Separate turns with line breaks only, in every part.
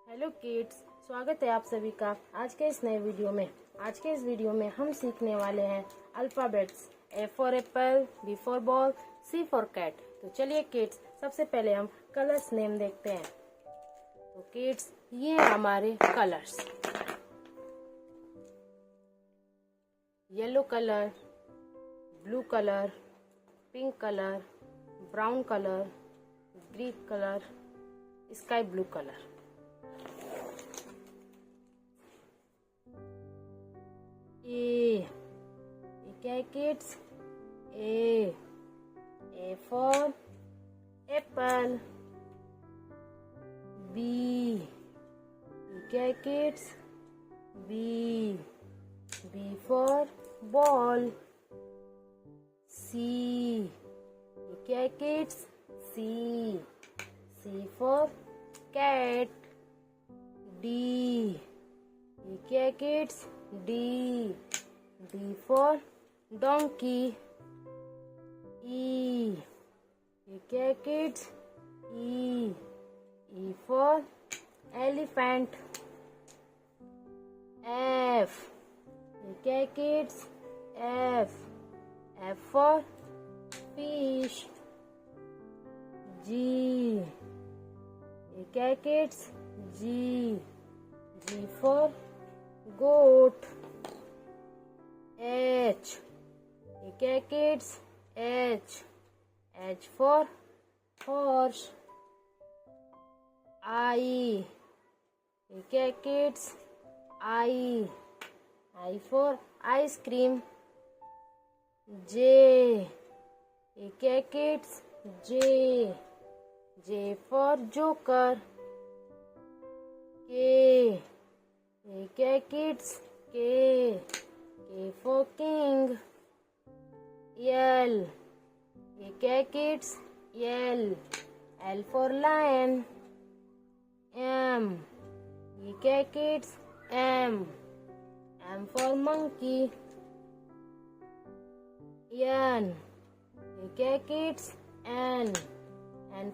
Hello kids, स्वागत है आप सभी का आज के इस नए वीडियो में। आज के इस वीडियो में हम सीखने वाले हैं alphabets. A for apple, B for ball, C for cat. तो चलिए किड्स, सबसे पहले हम कलर्स नेम देखते हैं। तो किड्स, ये हैं हमारे colours. Yellow colour, blue colour, pink colour, brown colour, green colour, sky blue colour. A क्या है kids? A for apple. B क्या है kids? B for ball. C क्या है kids? C for cat. D क्या है kids? D for donkey. E क्या है kids? E for elephant. F क्या है kids? F for fish. G क्या है kids? G for goat. H क्या है kids? H for horse. I क्या है kids? I for ice cream. J क्या है kids? J for joker. K क्या है kids? K for king. L क्या है kids? L for lion. M क्या है kids? M for monkey. N क्या है kids? N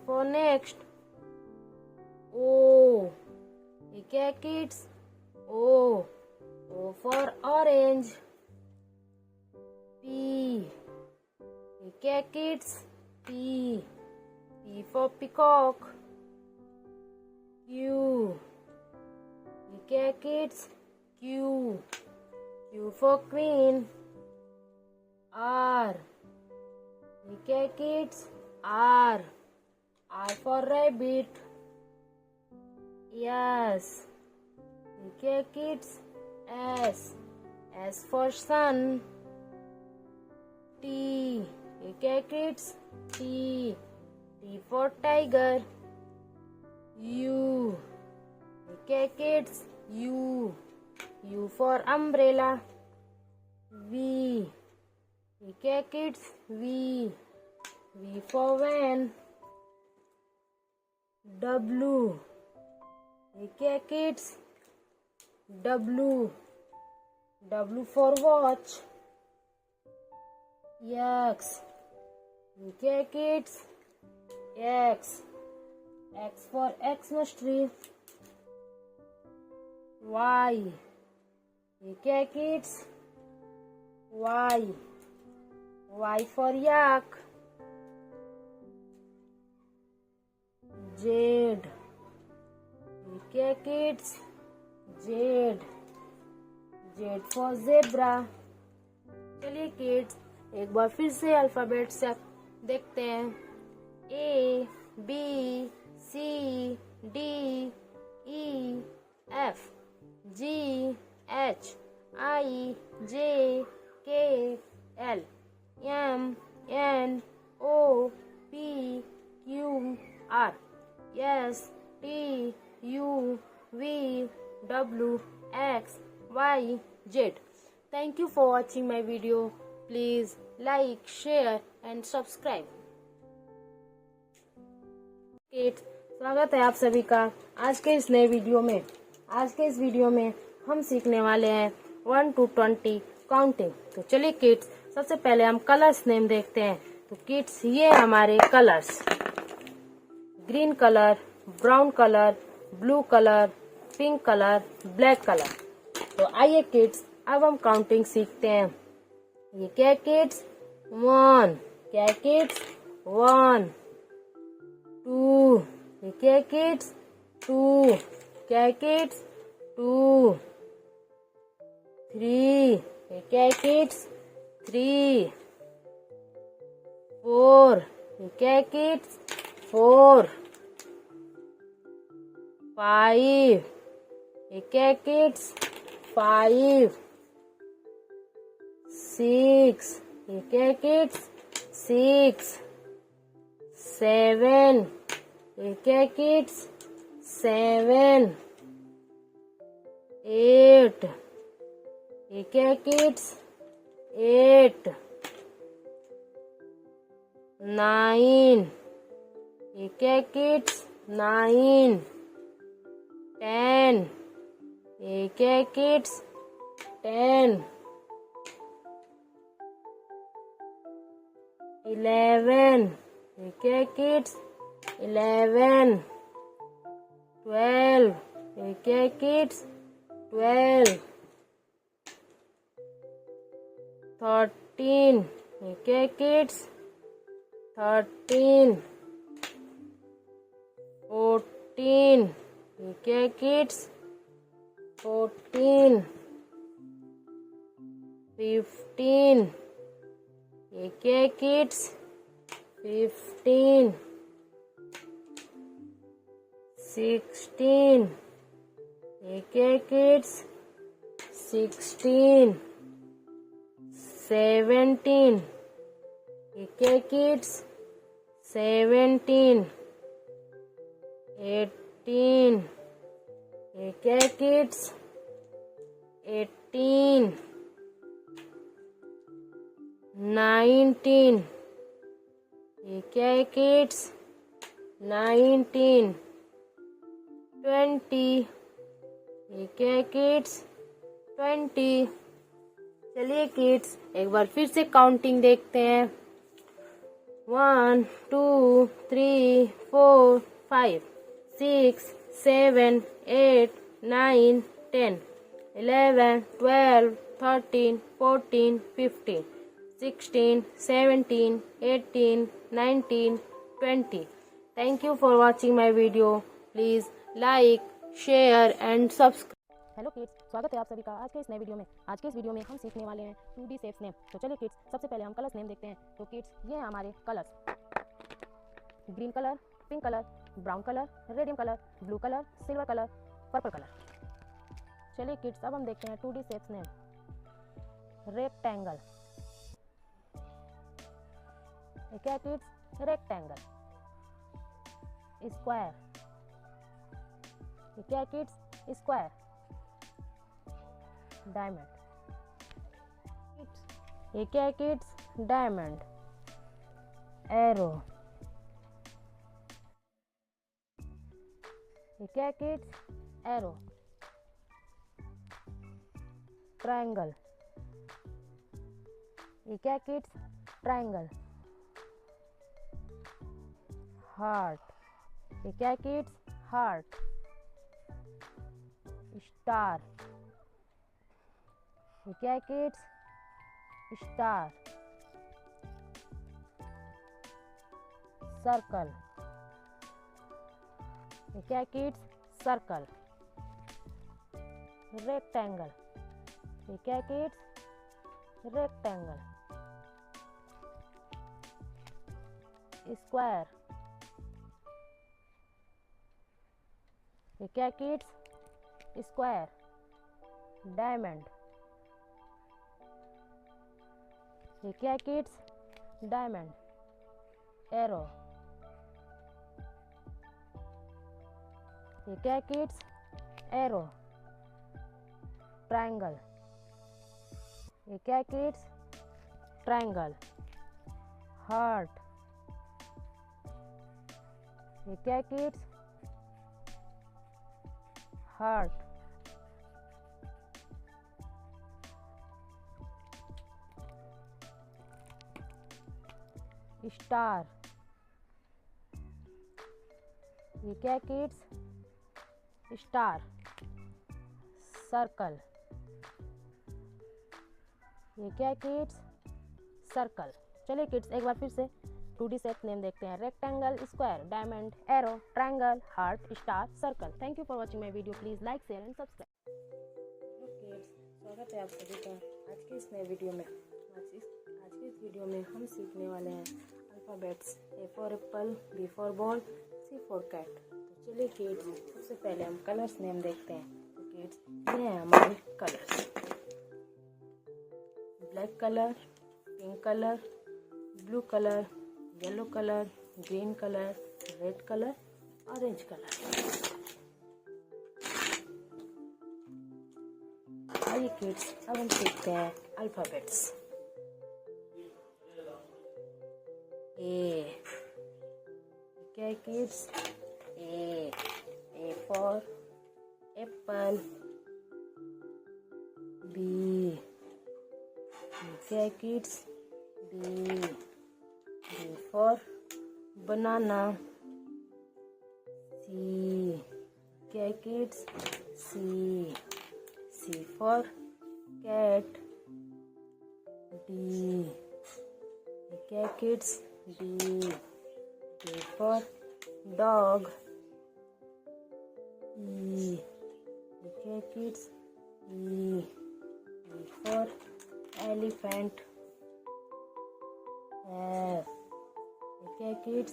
for next. O क्या है kids? O for orange. P क्या है kids? P for peacock. Q क्या है kids? Q for queen. R क्या है kids? R for rabbit. S क्या है kids? S for sun. T क्या है kids? T for tiger. U क्या है kids? U for umbrella. V क्या है kids? V for van. W क्या है kids? W for watch. X क्या है kids? X for Xmas tree. Y क्या है kids? Y for yak. Z क्या है kids? Z for zebra. चलिए किड्स, एक बार फिर से अल्फाबेट से देखते हैं। A B C D E F G H I J K L M N O P Q R S T U V W X Y Z. Thank you for watching my video. Please like, share and subscribe. Kids, स्वागत है आप सभी का आज के इस नए video में। आज के इस वीडियो में हम सीखने वाले हैं 1 to 20 काउंटिंग। तो चलिए किड्स, सबसे पहले हम कलर्स नेम देखते हैं। तो किड्स, ये हमारे colours: green colour, brown colour, blue colour, pink colour, black colour. तो आइए किड्स, अब हम काउंटिंग सीखते हैं। ये क्या किड्स? 1। क्या किड्स? 1 2। ये क्या किड्स? 2। क्या किड्स? 2 3। ये क्या किड्स? 3 4। ये क्या किड्स? 4 5। ये क्या किड्स? 5 6। ये क्या किड्स? 6 7। ये क्या किड्स? 7 8। ये क्या किड्स? 8 9। ये क्या किड्स? 9 10। ये क्या किड्स? 10 11। ये क्या किड्स? 11 12। ये क्या किड्स? 12 13। ये क्या किड्स? 13 14। ये क्या किड्स? 14 15। ये क्या किड्स? 15 16। ये क्या किड्स? 16 17। ये क्या किड्स? 17 18। ये क्या किड्स? 18 19। ये क्या किड्स? 19 20। ये क्या किड्स? 20। चलिए किड्स, एक बार फिर से काउंटिंग देखते हैं। 1 2 3 4 5 6 7 8 9 10 11 12 13 14 15 16 17 18 19 20। Thank you for watching my video. Please like, share and subscribe. Hello kids, स्वागत है आप सभी का आज के इस नए वीडियो में। आज के इस वीडियो में हम सीखने वाले हैं 2D शेप्स नेम। तो चलिए किड्स, सबसे पहले हम कलर्स नेम देखते हैं। तो किड्स, ये हैं हमारे colours: green colour, pink colour, brown colour, radium colour, blue colour, silver colour, purple colour. चलिए किड्स, अब हम देखते हैं 2D शेप्स नेम। रेक्टेंगल। क्या किड्स? रेक्टेंगल। स्क्वायर। क्या किड्स? स्क्वायर। डायमंड। ये क्या किड्स? डायमंड। एरो। ये क्या किड्स? एरो। ट्रायंगल। ये क्या किड्स? ट्रायंगल। हार्ट। ये क्या किड्स? हार्ट। स्टार। ये क्या किड्स? स्टार। सर्कल। ये क्या किड्स? सर्कल। रेक्टेंगल। ये क्या किड्स? रेक्टेंगल। स्क्वायर। ये क्या किड्स? स्क्वायर। डायमंड। ये क्या किड्स? डायमंड। एरो। ये क्या किड्स? एरो। ट्रायंगल। ये क्या किड्स? ट्रायंगल। हार्ट। ये क्या किड्स? हार्ट। स्टार। ये क्या किड्स? Star, circle. ये क्या है किड्स? सर्कल। चलिए किड्स एक बार फिर से 2D शेप नेम देखते हैं। Rectangle, square, diamond, arrow, triangle, heart, star, circle. Thank you for watching my video. Please like, share and subscribe. Hello kids, स्वागत है आप सभी का आज के इस नए वीडियो में। आज के इस वीडियो में हम सीखने वाले हैं alphabets. A for apple, B for ball, C for cat. तो चलिए किड्स सबसे पहले हम कलर्स नेम देखते हैं। तो किड्स ये हैं हमारे colours. Black colour, pink colour, blue colour, yellow colour, green colour, red colour, orange colour. आइए किड्स अब हम सीखते हैं अल्फाबेट्स। ए क्या है kids? A for apple. B क्या है kids? B for banana. C क्या है kids? C for cat. D क्या है kids? D for dog. E क्या है kids? E for elephant. F क्या kids?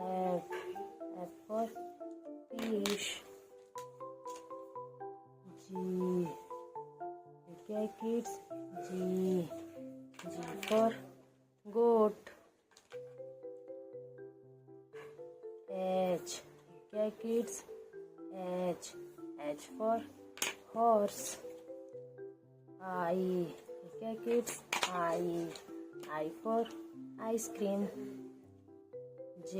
F for fish. G क्या kids? G for goat. H क्या kids? H for horse. I क्या kids? I for ice cream. J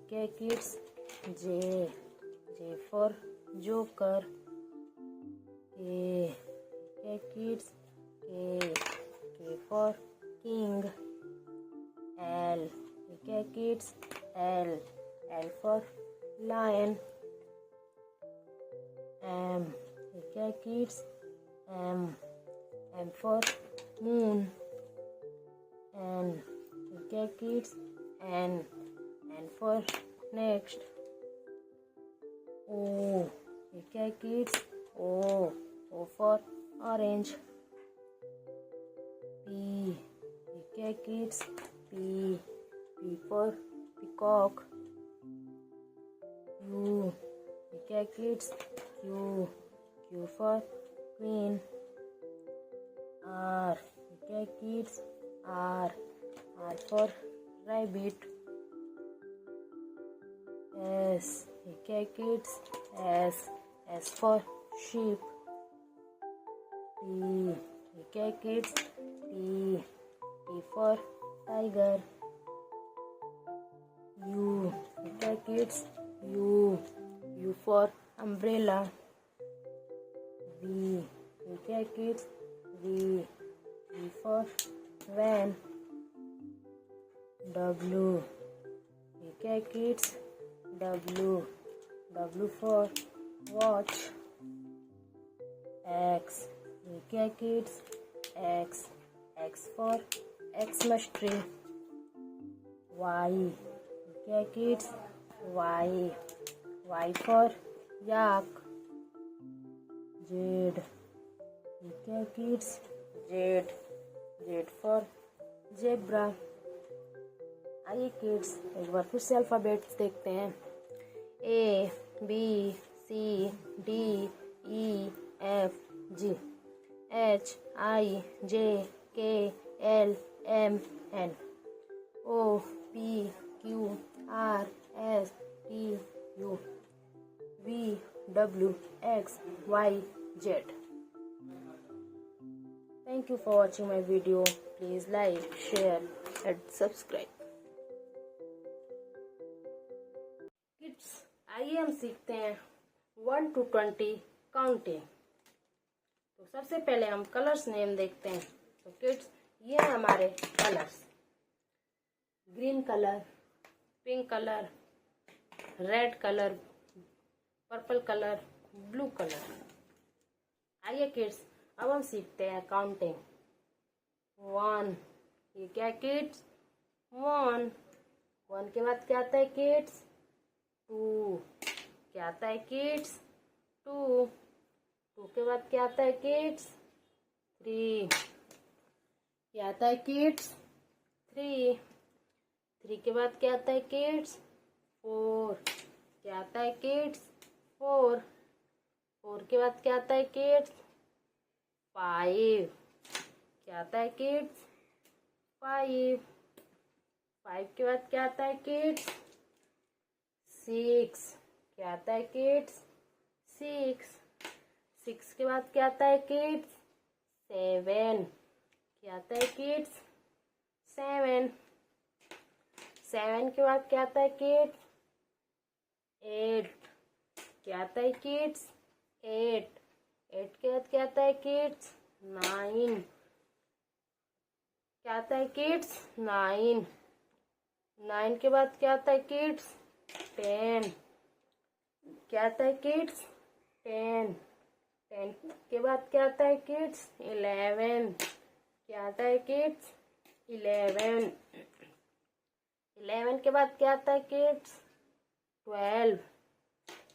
क्या kids? J for joker. K क्या kids? K for king. L क्या kids? L for lion. M क्या kids? M for moon. N क्या kids? N for next. O क्या kids? O for orange. P क्या kids? P for peacock. U क्या kids? Q for queen. R क्या kids? R for rabbit. S क्या kids? S for sheep. T क्या kids? T for tiger. U क्या kids? U for umbrella. V क्या kids? V for van. W क्या kids? W for watch. X क्या kids? X for Xmas tree. Y क्या kids? Y for yak. Z क्या kids? Z for zebra. आइए kids एक बार फिर से alphabets देखते हैं। A B C D E F G H I J K L M N O P Q R S T U V W X Y Z. Thank you for watching my video. Please like, share and subscribe. Kids आइए हम सीखते हैं 1 to 20 counting. तो सबसे पहले हम colours name देखते हैं। तो किड्स ये हैं हमारे colours. Green colour, pink colour, red colour, purple colour, blue colour. आइए किड्स, अब हम सीखते हैं काउंटिंग। 1, ये क्या है किड्स? 1। 1 के बाद क्या आता है किड्स? 2। क्या आता है किड्स? 2। 2 के बाद क्या आता है किड्स? 3। क्या आता है किड्स? 3। 3 के बाद क्या आता है किड्स? 4। क्या आता है किड्स? 4। 4 के बाद क्या आता है किड्स? 5। क्या आता है किड्स? 5। 5 के बाद क्या आता है किड्स? 6। क्या आता है किड्स? 6। 6 के बाद क्या आता है किड्स? 7। क्या आता है किड्स? 7। 7 के बाद क्या आता है किड्स? 8। क्या आता है किड्स? 8। 8 के बाद क्या आता है किड्स? 9। क्या आता है किड्स? 9। 9 के बाद क्या आता है किड्स? 10। क्या आता है किड्स? 10। 10 के बाद क्या आता है किड्स? 11। क्या आता है किड्स? 11। 11 के बाद क्या आता है किड्स? 12।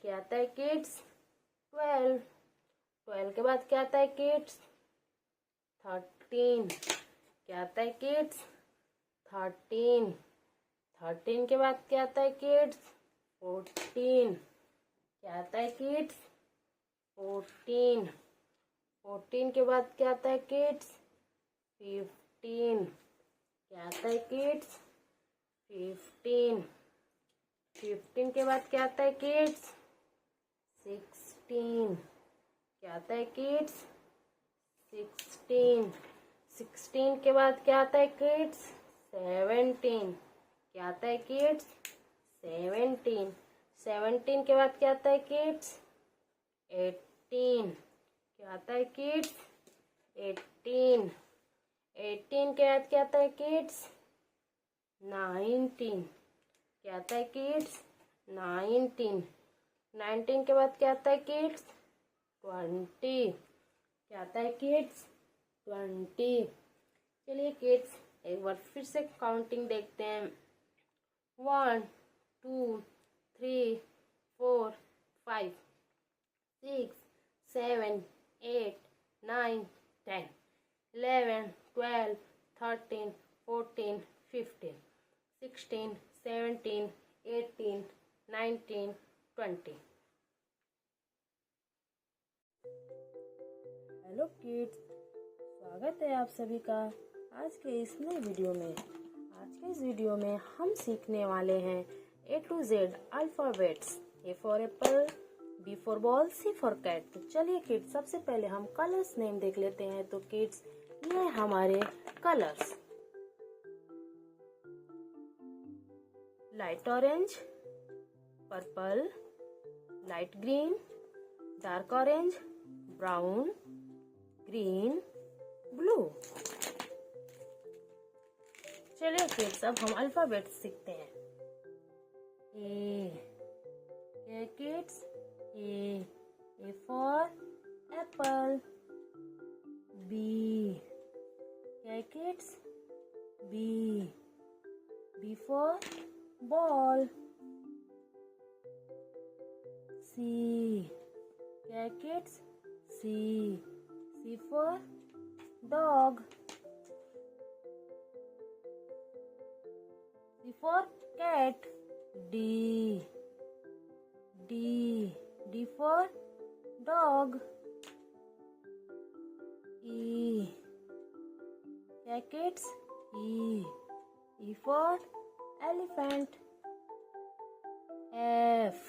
क्या आता है किड्स? 12। 12 के बाद क्या आता है किड्स? 13। क्या आता है किड्स? 13। 13 के बाद क्या आता है किड्स? 14। क्या आता है किड्स? 14। 14 के बाद क्या आता है किड्स? 15। क्या आता है किड्स? 15। 15 के बाद क्या आता है किड्स? 16। क्या आता है किड्स? 16। 16 के बाद क्या आता है किड्स? 17। क्या आता है किड्स? 17। 17 के बाद क्या आता है किड्स? 18। क्या आता है किड्स? 18। 18 के बाद क्या आता है किड्स? 19। क्या आता है किड्स? 19। 19 के बाद क्या आता है किड्स? 20। क्या आता है किड्स? 20। चलिए किड्स, एक बार फिर से काउंटिंग देखते हैं। 1, 2, 3, 4, 5, 6, 7, 8, 9, 10, 11, 12, 13, 14, 15, 16, 17, 18, 19, 20। हेलो किड्स, स्वागत है आप सभी का आज के इस नए वीडियो में। आज के इस वीडियो में हम सीखने वाले हैं A to Z alphabets. A for apple, B for ball, C for cat. तो चलिए किड्स, सबसे पहले हम कलर्स नेम देख लेते हैं। तो किड्स, ये हमारे colours: light orange, purple, light green, dark orange, brown, green, blue. चलिए किड्स, अब हम अल्फाबेट सीखते हैं। A kids, A for apple. B kids, B for ball. C kids, C for dog. C for cat. D for dog. E kids, E for elephant. F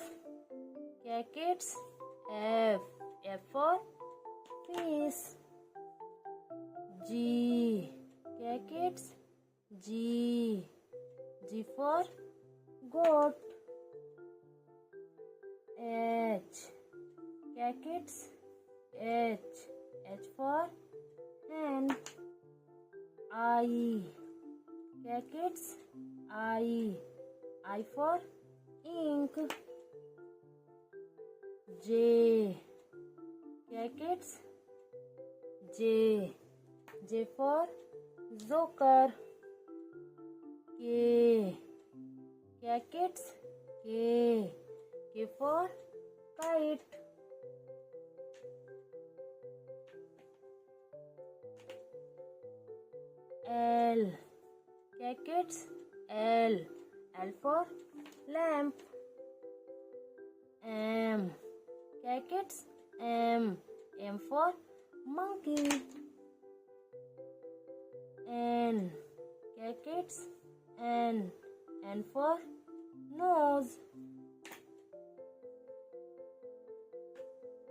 kids, F for fish. G kids, G for goat. H kids, H for hen. I kids, I for ink. J. क्या kids? J. J for joker. K. क्या kids? K. K for kite. L. क्या kids? L. L for lamp. M. क्या kids? M. M for monkey. N. क्या kids? N. N for nose.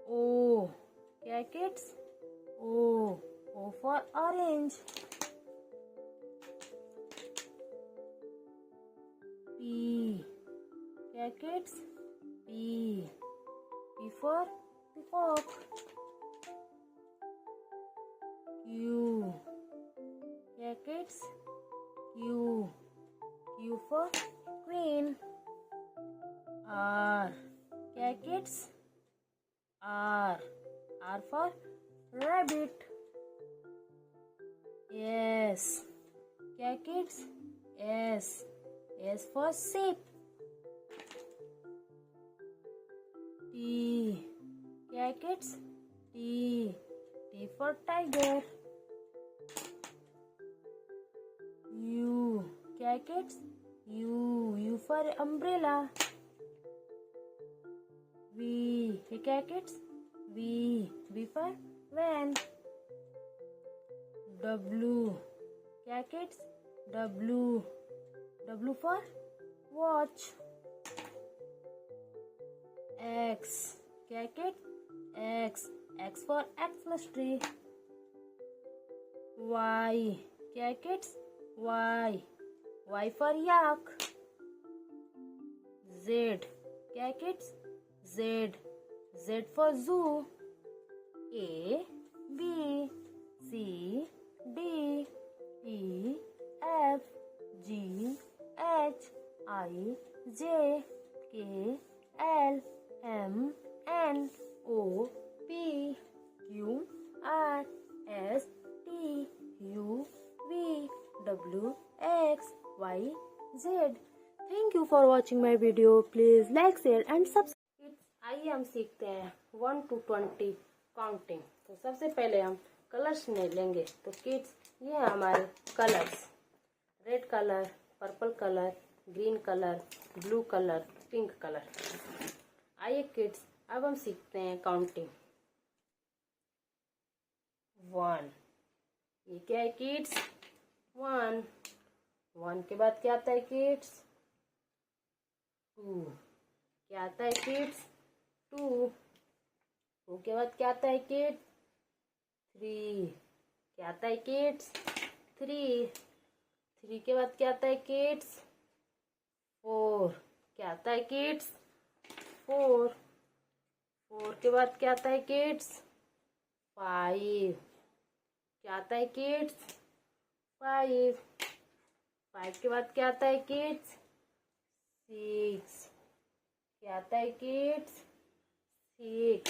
O. क्या kids? O. O for orange. P. क्या kids? P. P for peacock. Q. क्या kids? Q. Q for queen. R. क्या kids? R. R for rabbit. S. क्या kids? S. S for sheep. T. क्या kids? T. T for tiger. U. क्या kids? U. U for umbrella. V. क्या kids? V. V for van. W. क्या kids? W. W for watch. X. क्या kids? X. X for Xmas tree. Y. क्या kids? Y. Y for yak. Z. क्या kids? Z. Z for zoo. A. B. C. D. E. F. G. H. I. J. K. L. M. N. O. P. Q. R. S. T. U. V. W. X. Y. Z. Thank you for watching my video. Please like, share and subscribe. आइए हम सीखते हैं 1 to 20 counting. तो सबसे पहले हम colours में लेंगे। तो किड्स ये है हमारे colours, red colour, purple colour, green colour, blue colour, pink colour. आइए किड्स अब हम सीखते हैं काउंटिंग। 1, ये क्या है किड्स? 1। 1 के बाद क्या आता है किड्स? 2। क्या आता है किड्स? 2। 2 के बाद क्या आता है किड्स? 3। क्या आता है किड्स? 3। 3 के बाद क्या आता है किड्स? 4। क्या आता है किड्स? 4। 4 के बाद क्या आता है किड्स? 5। क्या आता है किड्स? 5। 5 के बाद क्या आता है किड्स? 6। क्या आता है किड्स? 6।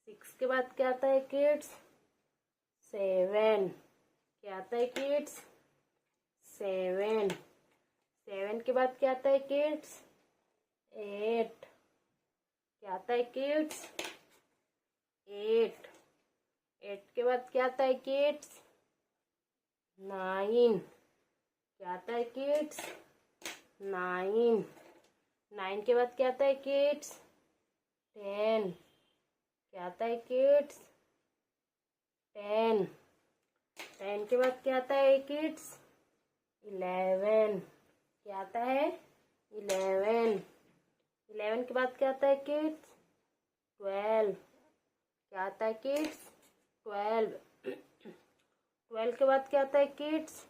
6 के बाद क्या आता है किड्स? 7। क्या आता है किड्स? 7। 7 के बाद क्या आता है किड्स? 8। क्या आता है किड्स? 8। 8 के बाद क्या आता है किड्स? 9। क्या आता है किड्स? 9। 9 के बाद क्या आता है किड्स? 10। क्या आता है किड्स? 10। 10 के बाद क्या आता है किड्स? 11। क्या आता है? 11। 11 के बाद क्या आता है किड्स? 12। क्या आता है किड्स? 12। 12 के बाद क्या आता है किड्स?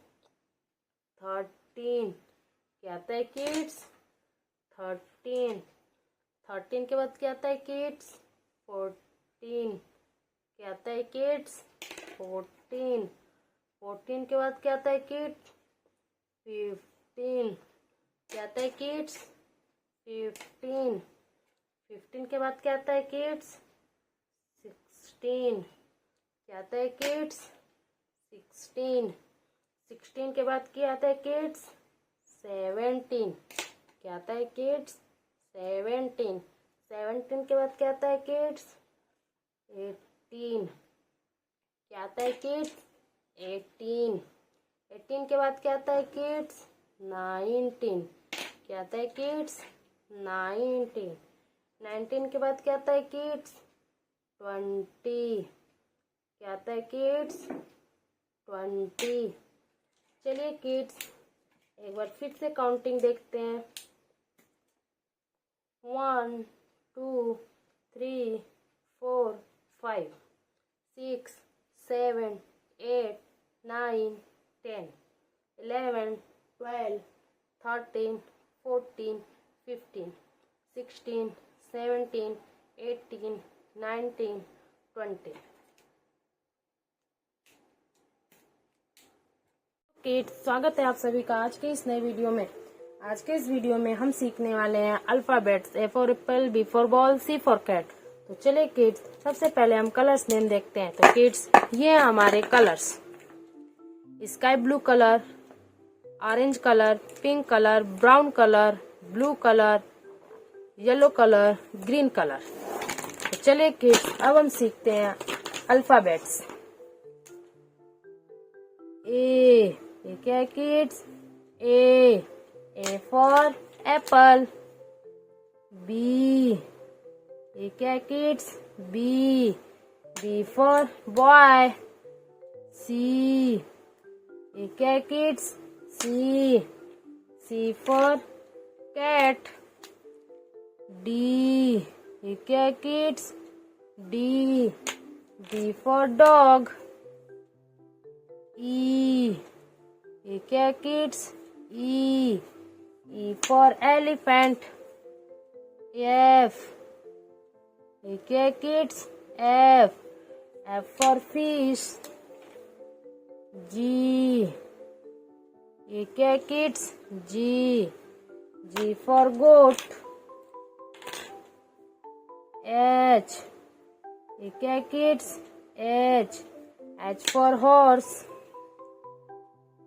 13। क्या आता है किड्स? 13। 13 के बाद क्या आता है किड्स? 14। क्या आता है किड्स? 14। 14 के बाद क्या आता है किड्स? 15। क्या आता है किड्स? 15। 15 के बाद क्या आता है किड्स? 16। क्या आता है किड्स? 16। 16 के बाद क्या आता है किड्स? 17। क्या आता है किड्स? 17। 17 के बाद क्या आता है किड्स? 18। क्या आता है किड्स? 18। 18 के बाद क्या आता है किड्स? 19। क्या आता है किड्स? 19। 19 के बाद क्या आता है किड्स? 20। क्या आता है किड्स? 20। चलिए किड्स एक बार फिर से काउंटिंग देखते हैं। 1 2 3 4 5 6 7 8 9 10 11 12 13 14 15 16 17 18 19 20। किड्स स्वागत है आप सभी का आज के इस नए वीडियो में। आज के इस वीडियो में हम सीखने वाले हैं alphabets. A for apple, B for ball, C for cat. तो चलिए किड्स सबसे पहले हम कलर्स नेम देखते हैं। तो किड्स ये हैं हमारे colours: sky blue colour, orange colour, pink colour, brown colour, blue colour, yellow colour, green colour. तो चलिए किड्स अब हम सीखते हैं अल्फाबेट्स। ए क्या है kids? A for apple. B क्या है kids? B for boy. C क्या है kids? C for cat. D क्या है kids? D for dog. E क्या है kids? E for elephant. F क्या है kids? F for fish. G क्या है kids? G for goat. H क्या है kids? H for horse.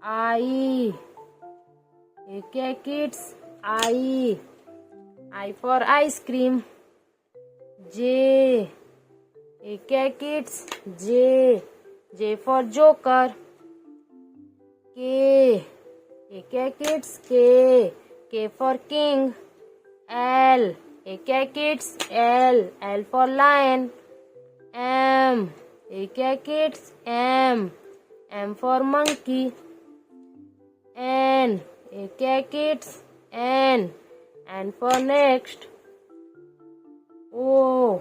I क्या है kids? I for ice cream. J क्या है kids? J for joker. K क्या है kids? K for king. L क्या है kids? L for lion. M क्या है kids? M for monkey. N क्या है kids? N for next. O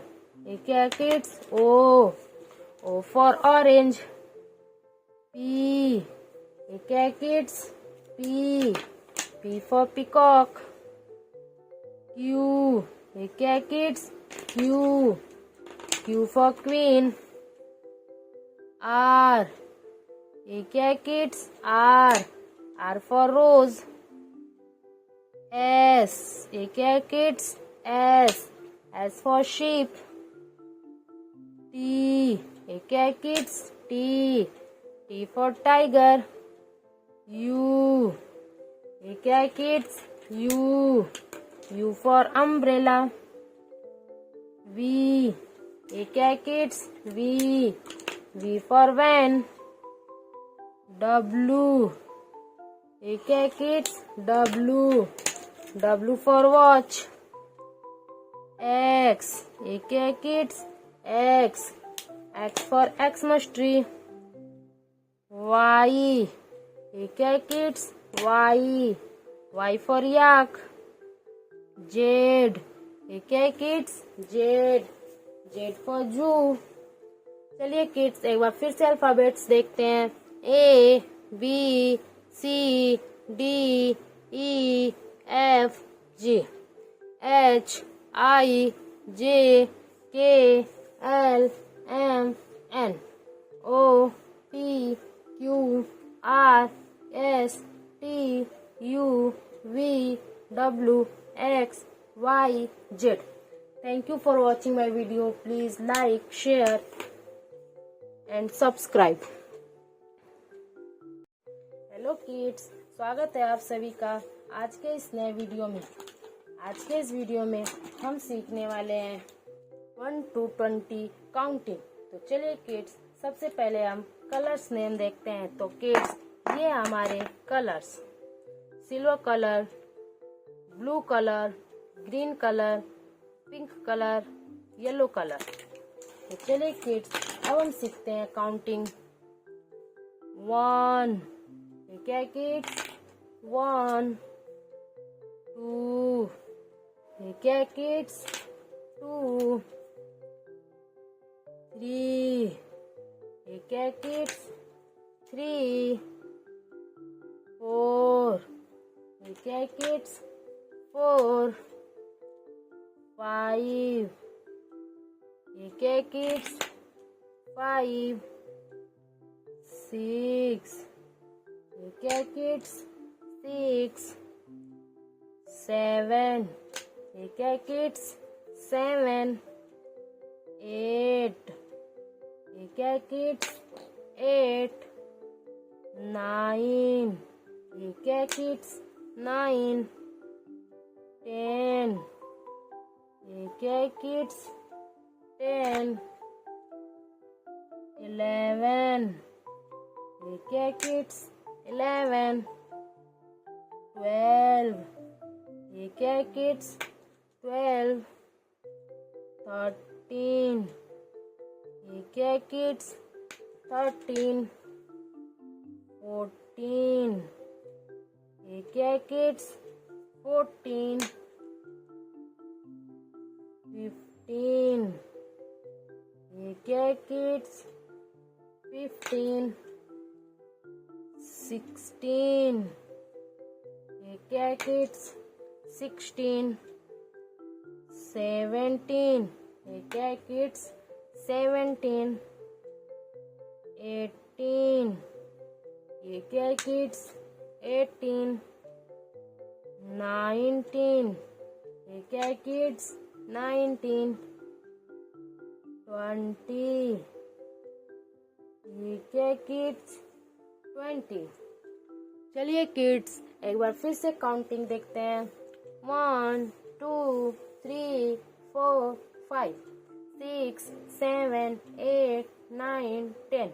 क्या है kids? O for orange. P क्या है kids? P for peacock. Q क्या है kids? Q for queen. R क्या है kids? R for rose. S क्या है kids? S for sheep. T क्या है kids? T for tiger. U क्या है kids? U for umbrella. V क्या है kids? V for van. W क्या है kids? W for watch. X क्या है kids? X for Xmas tree. Y क्या है kids? Y for yak. Z क्या है किड्स? Z फॉर जू। चलिए किड्स एक बार फिर से अल्फाबेट्स देखते हैं। A B C D E F G H I J K L M N O P Q R S T U V W X Y Z। Thank you for watching my video. Please like, share and subscribe. Hello kids, स्वागत है आप सभी का आज के इस नए video में। आज के इस वीडियो में हम सीखने वाले हैं 1 to 20 काउंटिंग। तो चलिए किड्स, सबसे पहले हम कलर्स नेम देखते हैं। तो किड्स, ये हमारे colours: silver colour, blue colour, green colour, pink colour, yellow colour. तो चलिए किड्स, अब हम सीखते हैं काउंटिंग। 1, क्या है किड्स? 1, 2, क्या है किड्स? 2, 3, क्या है किड्स? 3, 4, क्या है किड्स? 4, 5, क्या है किड्स? 5, 6, क्या है किड्स? 6, 7, क्या है किड्स? 7, 8, क्या है किड्स? 8, 9, क्या है किड्स? 9, 10, क्या है किड्स? 10, 11, क्या है किड्स? 11, 12, क्या है किड्स? 12, 13, क्या है किड्स? 13, 14, क्या है किड्स? 14, 15, क्या है किड्स? 15, 16, क्या है किड्स? 16, 17, क्या है किड्स? 17, 18, क्या है किड्स? 18, 19, क्या है किड्स? 19, 20, क्या है किड्स? 20। चलिए किड्स, एक बार फिर से काउंटिंग देखते हैं। 1, 2, 3, 4, 5, 6, 7, 8, 9, 10,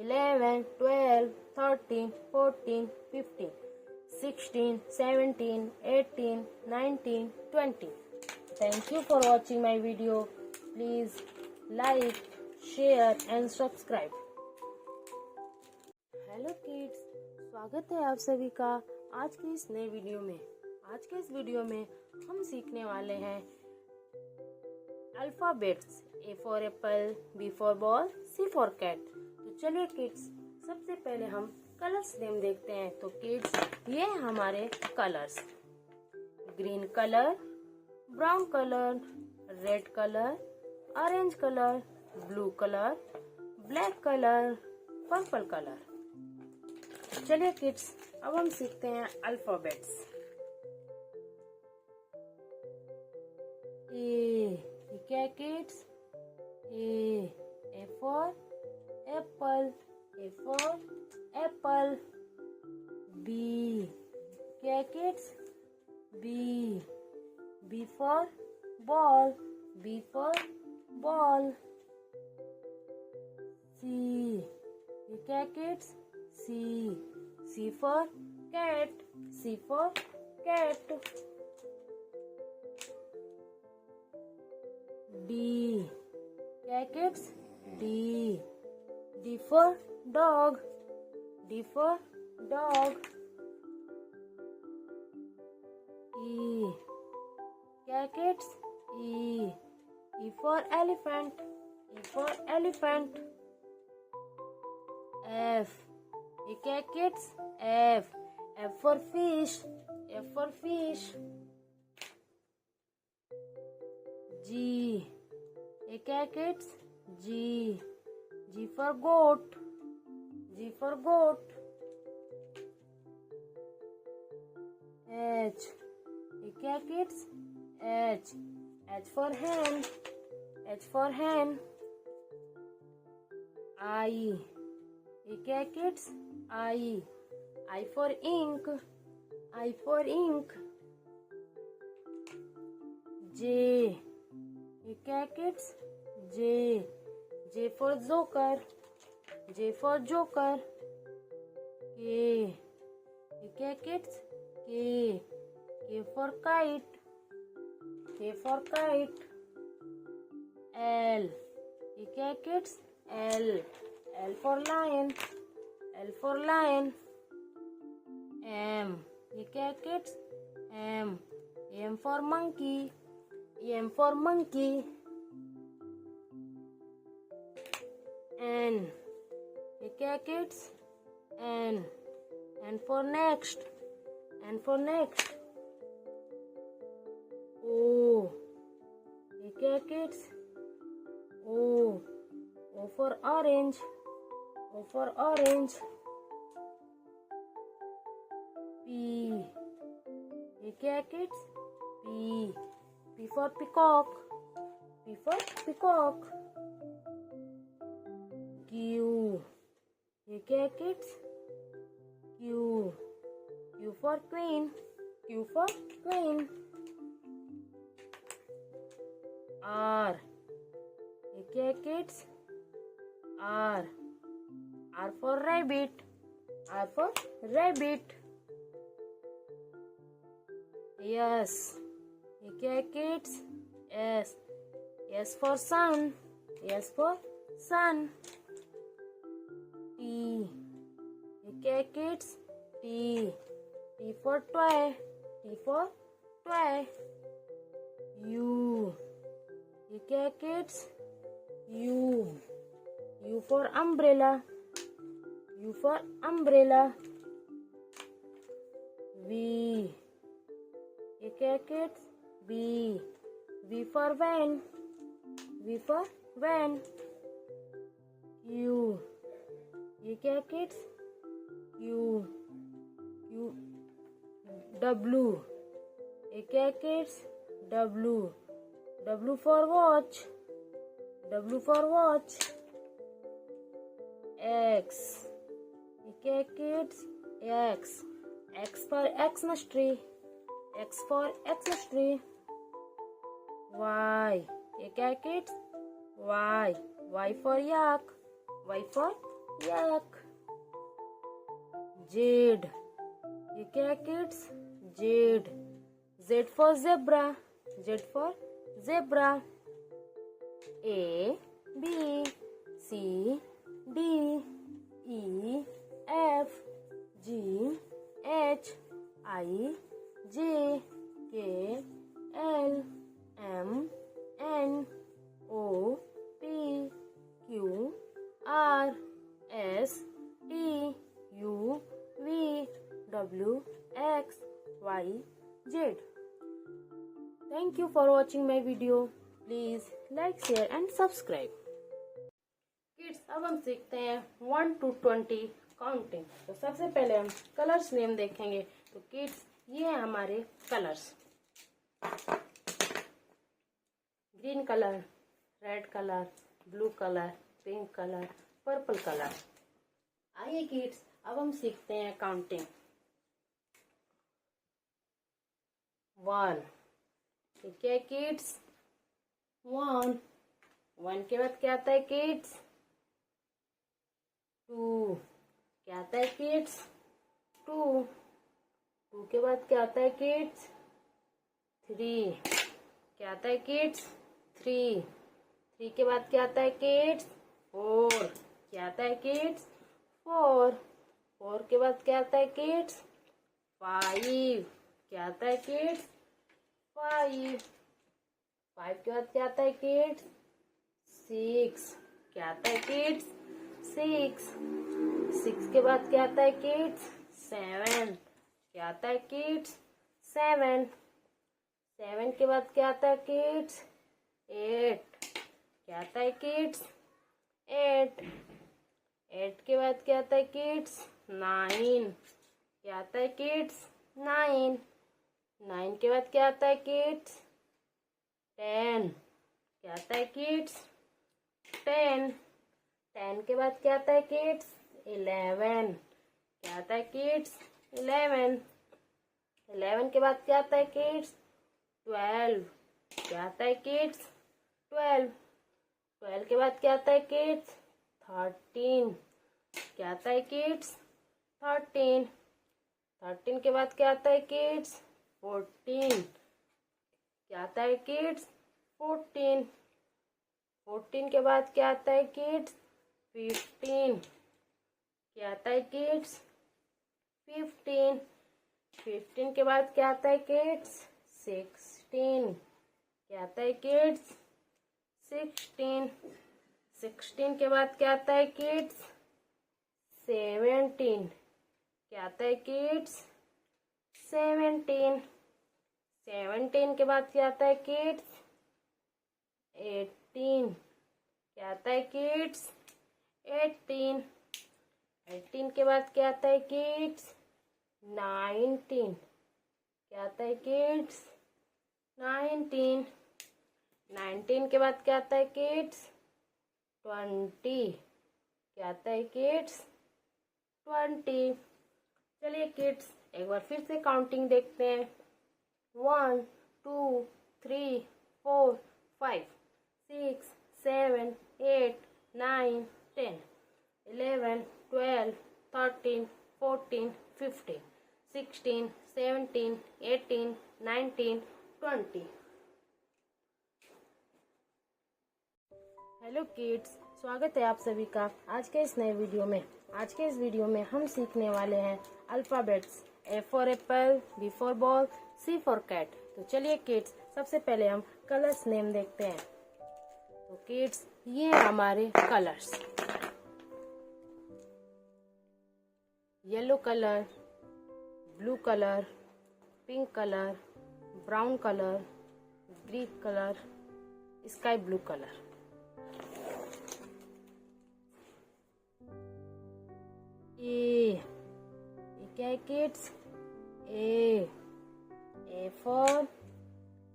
11, 12, 13, 14, 15, 16, 17, 18, 19, 20. Thank you for watching my video. Please like, share and subscribe. Hello kids, स्वागत है आप सभी का आज के इस नए वीडियो में। आज के इस वीडियो में हम सीखने वाले हैं alphabets. A for apple, B for ball, C for cat। तो चलिए किड्स, सबसे पहले हम कलर्स नेम देखते हैं। तो किड्स, ये हमारे colours: green colour, brown colour, red colour, orange colour, blue colour, black colour, purple colour. चलिए किड्स, अब हम सीखते हैं अल्फाबेट्स। ए, क्या है kids? A for apple, A for apple. B, क्या है kids? B for ball, B for ball. C, क्या है kids? C for cat, C for cat. D, क्या है kids? D for dog, D for dog. E, क्या है kids? E for elephant, E for elephant. F, क्या है kids? F for fish, F for fish. G, क्या है kids? G for goat, G for goat. H, क्या है kids? H for hen. H for hen. I. ये क्या है kids? I. I for ink. I for ink. J. ये क्या है kids? J. J for joker. J for joker. K. ये क्या है kids? K. K for kite. K for kite. L. ये क्या है kids? L. L for lion. L for lion. M. ये क्या है kids? M. M for monkey. M for monkey. N. ये क्या है kids? N. N for next. N for next. O. ये क्या है kids? O. O for orange. O for orange. P. ये क्या है kids? P. P for peacock. P for peacock. Q. ये क्या है kids? Q. Q for queen. Q for queen. R. ये क्या है kids? R. R for rabbit. R for rabbit. S. ये क्या है kids? S. S for sun. S for sun. T. ये क्या है kids? T. T for toy. T for toy. U. ये क्या है kids? U. U for umbrella. U for umbrella. V. ये क्या है kids? V. V for van. V for van. Q. ये क्या है kids? Q. Q. W. ये क्या है kids? W. W for watch. W for watch. X. ये क्या है kids? X. X for Xmas tree. X for Xmas tree. Y. ये क्या है kids? Y. Y for yak. Y for yak. Z. ये क्या है kids? Z. Z for zebra. Z for zebra. A, B, C, D, E, F, G, H, I, J, K, L, M, N, O, P, Q, R, S, T, U, V, W, X, Y, Z. Thank you for watching my video. Please like, share and subscribe. Kids, अब हम सीखते हैं 1 to 20 counting. तो सबसे पहले हम colours name देखेंगे। तो किड्स, ये है हमारे colours. Green colour, red colour, blue colour, pink colour, purple colour. आइए किड्स, अब हम सीखते हैं काउंटिंग। 1। ठीक है किड्स, 1। 1 के बाद क्या आता है किड्स? 2। क्या आता है किड्स? 2। 2 के बाद क्या आता है किड्स? 3। क्या आता है किड्स? 3। 3 के बाद क्या आता है किड्स? 4। क्या आता है किड्स? 4। 4 के बाद क्या आता है किड्स? 5। क्या आता है किड्स? 5। 5 के बाद क्या आता है किड्स? 6। क्या आता है किड्स? 6। 6 के बाद क्या आता है किड्स? 7। क्या आता है किड्स? 7। 7 के बाद क्या आता है किड्स? 8। क्या आता है किड्स? 8। 8 के बाद क्या आता है किड्स? 9। क्या आता है किड्स? 9। 9 के बाद क्या आता है किड्स? 10 क्या आता है किड्स? 10 10 के बाद क्या आता है किड्स? 11 क्या आता है किड्स? 11 11 के बाद क्या आता है किड्स? 12 क्या आता है किड्स? 12 12 के बाद क्या आता है किड्स? 13 क्या आता है किड्स? 13 13 के बाद क्या आता है किड्स? 14 क्या आता है किड्स? 14 14 के बाद क्या आता है किड्स? 15 क्या आता है किड्स? 15 15 के बाद क्या आता है किड्स? 16 क्या आता है किड्स? 16 16 के बाद क्या आता है किड्स? 17 क्या आता है किड्स? 17 17 के बाद क्या आता है किड्स? 18 क्या आता है किड्स? 18 18 के बाद क्या आता है किड्स? 19 क्या आता है किड्स? 19 19 के बाद क्या आता है किड्स? 20 क्या आता है किड्स? 20 चलिए किड्स एक बार फिर से काउंटिंग देखते हैं। 1 2 3 4 5 6 7 8 9 10 11 12 13 14 15 16 17 18 19 20 हेलो किड्स, स्वागत है आप सभी का आज के इस नए वीडियो में। आज के इस वीडियो में हम सीखने वाले हैं alphabets. A for apple, B for ball, C for cat. तो चलिए किड्स सबसे पहले हम कलर्स नेम देखते हैं। तो किड्स ये हमारे colours, yellow colour, blue colour, pink colour, brown colour, green colour, sky blue colour. A क्या है kids? A for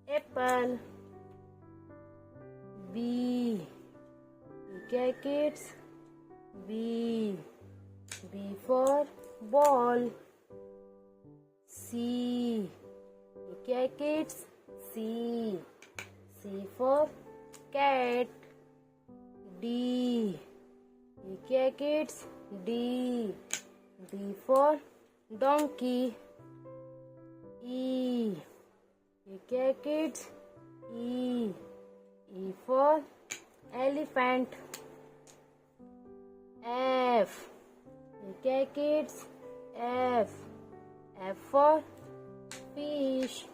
apple. B क्या है kids? B for ball. C क्या है kids? C for cat. D क्या है kids? D for donkey. E क्या है kids? E for elephant. F क्या है kids? F for fish.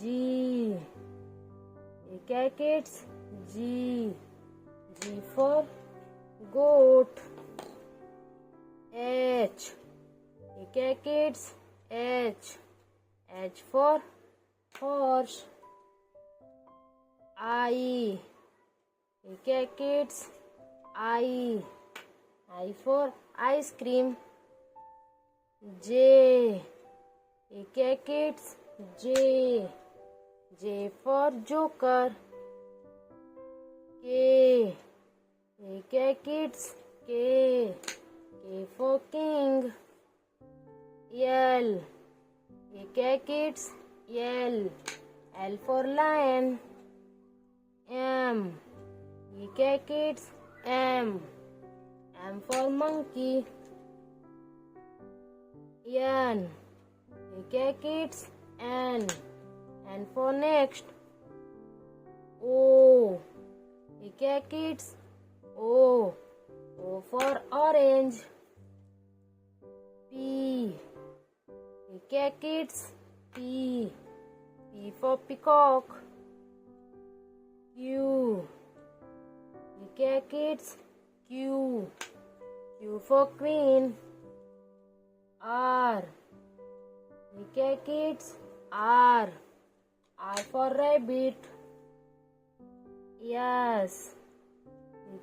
G क्या है kids? G for goat। H क्या है kids? H for horse। I क्या है kids? I for ice cream। J क्या है kids? J for joker। K क्या है kids? K for king। L क्या है kids? L for lion। M क्या है kids? M for monkey। N क्या है kids? N for next। O क्या है kids? O for orange। P क्या है kids? P for peacock। Q क्या है kids? Q for queen। R क्या है kids? R for rabbit। S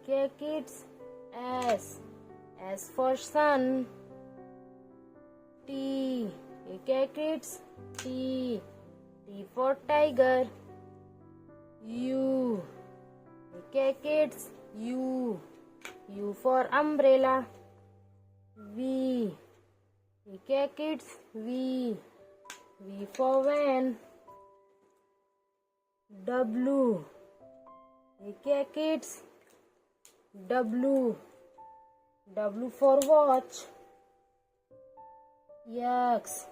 क्या है kids? S for sun। T क्या है kids? T for tiger। U. Okay, kids. U. U for umbrella. V. Okay, kids. V. V for van. W. Okay, kids. W. W for watch. X.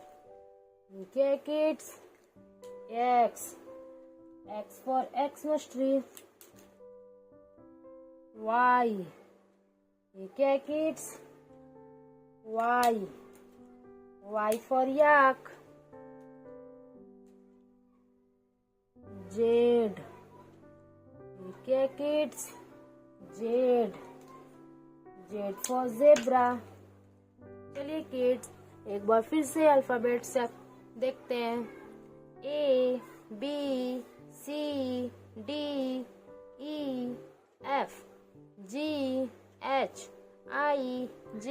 Okay, kids. X. X for Xmas tree. Y. Okay, kids. Y. Y for yak. Z. Okay, kids. Z. Z for zebra. चलिए kids एक बार फिर से alphabet से देखते हैं। A, B, C, D, E, F, G, H, I, J,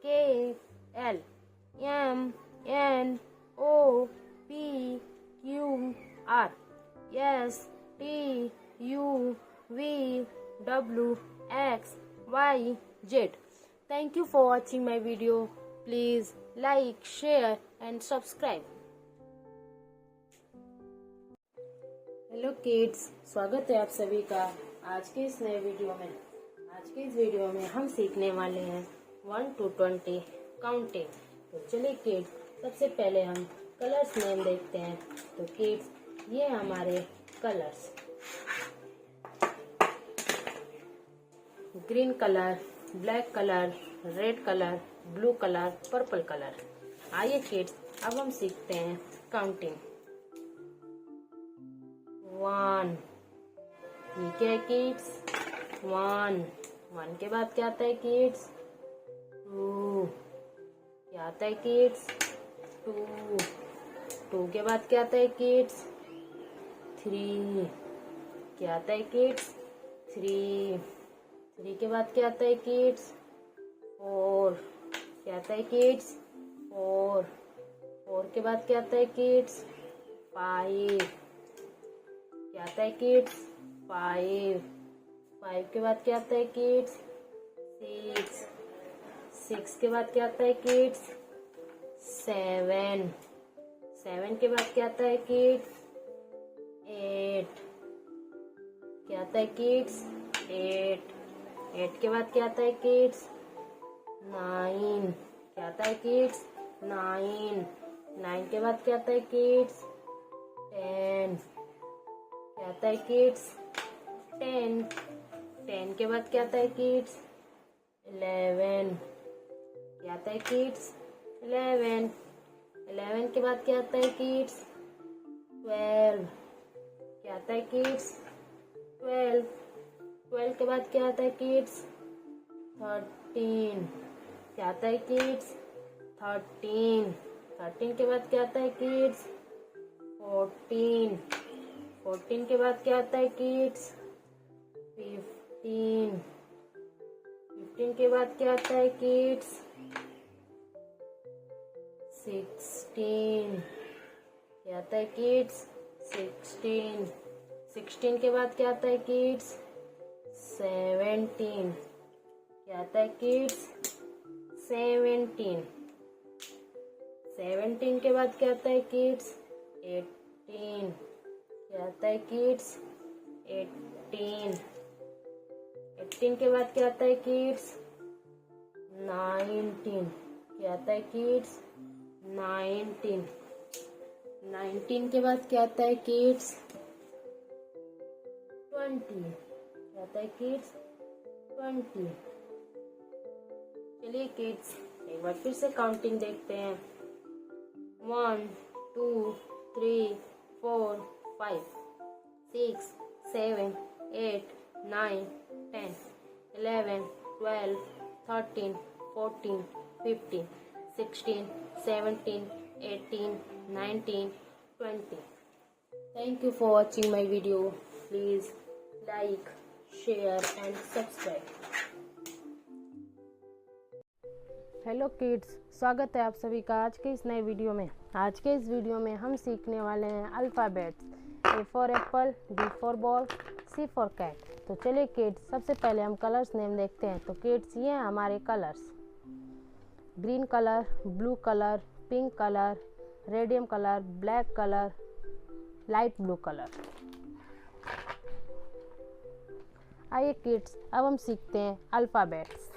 K, L, M, N, O, P, Q, R, S, T, U, V, W, X, Y, Z. Thank you for watching my video. Please like, share and subscribe. Hello kids, स्वागत है आप सभी का आज के इस नए video में। आज के इस वीडियो में हम सीखने वाले हैं 1 to 20 काउंटिंग। तो चलिए किड्स, सबसे पहले हम कलर्स नेम देखते हैं। तो किड्स, ये हमारे colours, green colour, black colour, red colour, blue colour, purple colour. आइए किड्स, अब हम सीखते हैं काउंटिंग। 1, ठीक है किड्स, 1। 1 के बाद क्या आता है किड्स? 2। क्या आता है किड्स? 2। 2 के बाद क्या आता है किड्स? 3। क्या आता है किड्स? 3। 3 के बाद क्या आता है किड्स? 4। क्या आता है किड्स? 4। 4 के बाद क्या आता है किड्स? 5। क्या आता है किड्स? 5। 5 के बाद क्या आता है किड्स? 6। 6 के बाद क्या आता है किड्स? 7। 7 के बाद क्या आता है किड्स? 8। क्या आता है किड्स? 8। 8 के बाद क्या आता है किड्स? 9। क्या आता है किड्स? 9। 9 के बाद क्या आता है किड्स? 10। क्या आता है किड्स? 10। 10 के बाद क्या आता है किड्स? 11। क्या आता है किड्स? 11। 11 के बाद क्या आता है किड्स? 12। क्या आता है किड्स? 12। 12 के बाद क्या आता है किड्स? 13। क्या आता है किड्स? 13। 13 के बाद क्या आता है किड्स? 14। 14 के बाद क्या आता है किड्स? 15। 15 के बाद क्या आता है किड्स? 16। क्या आता है किड्स? 16। 16 के बाद क्या आता है किड्स? 17। क्या आता है किड्स? 17। 17 के बाद क्या आता है किड्स? 18। क्या आता है किड्स? 18। 18 के बाद क्या आता है किड्स? 19। क्या आता है किड्स? 19। 19 के बाद क्या आता है किड्स? 20। क्या आता है किड्स? 20। चलिए किड्स, एक बार फिर से काउंटिंग देखते हैं। 1, 2, 3, 4, 5, 6, 7, 8, 9, 10, 11, 12, 13, 14, 15, 16, 17, 18, 19, 20. Thank you for watching my video. Please like, share and subscribe. Hello kids, स्वागत है आप सभी का आज के इस नए वीडियो में। आज के इस वीडियो में हम सीखने वाले हैं alphabets A for apple, B for ball, C for cat। तो चलिए किड्स सबसे पहले हम कलर्स नेम देखते हैं। तो किड्स ये हैं हमारे colours, green colour, blue colour, pink colour, radium colour, black colour, light blue colour. आइए किड्स अब हम सीखते हैं alphabets.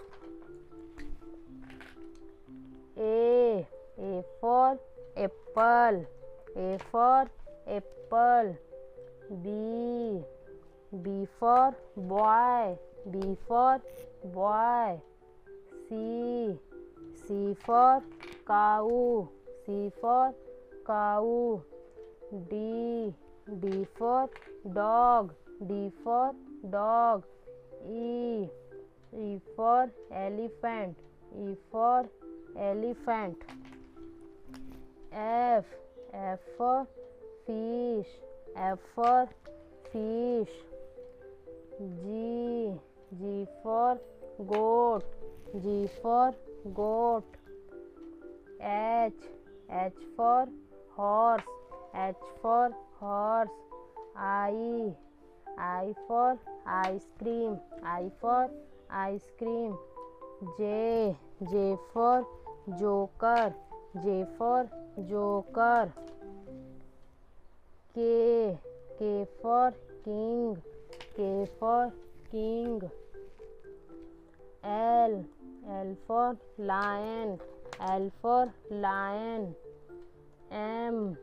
A for apple, A for apple. B for boy, B for boy. C for cow, C for cow. D for dog, D for dog। E for elephant, E for elephant। F for fish, F for fish। G for goat, G for goat। H for horse, H for horse। I for ice cream, I for ice cream। J for joker, J for joker। K for king, K for king। L for lion, L for lion। M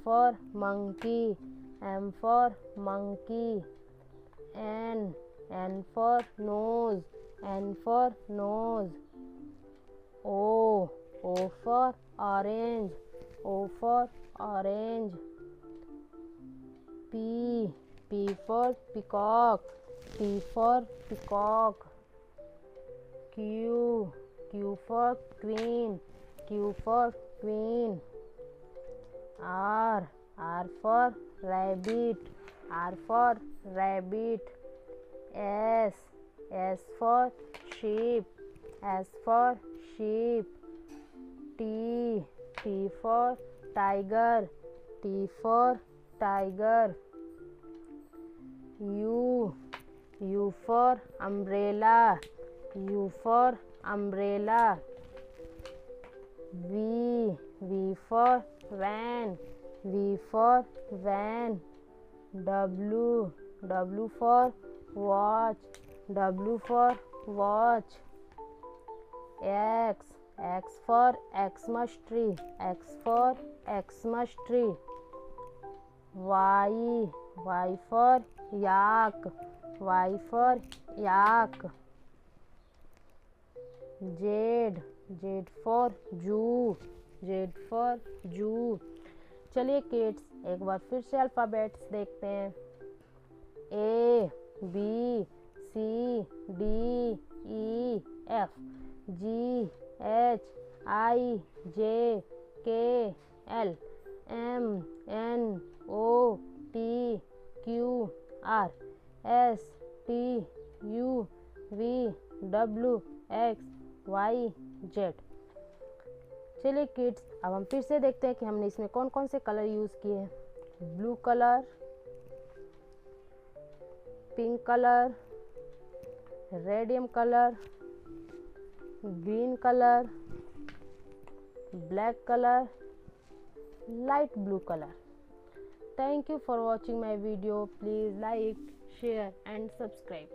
for monkey, M for monkey। N for nose, N for nose। O for orange, O for orange। P for peacock, P for peacock। Q for queen, Q for queen। R for rabbit, R for rabbit। S for sheep, S for sheep। T for tiger, T for tiger। U for umbrella, U for umbrella। V for van, V for van। W for watch, W for watch। X for Xmas tree, X for Xmas tree। Y for yak, Y for yak। Z for zoo, Z for zoo। चलिए kids एक बार फिर से alphabets देखते हैं। A B C D E F G H I J K L M N O P Q R S T U V W X Y Z। चलिए kids अब हम फिर से देखते हैं कि हमने इसमें कौन कौन से कलर यूज़ किए हैं। Blue colour, pink colour, radium colour, green colour, black colour, light blue colour. Thank you for watching my video. Please like, share and subscribe.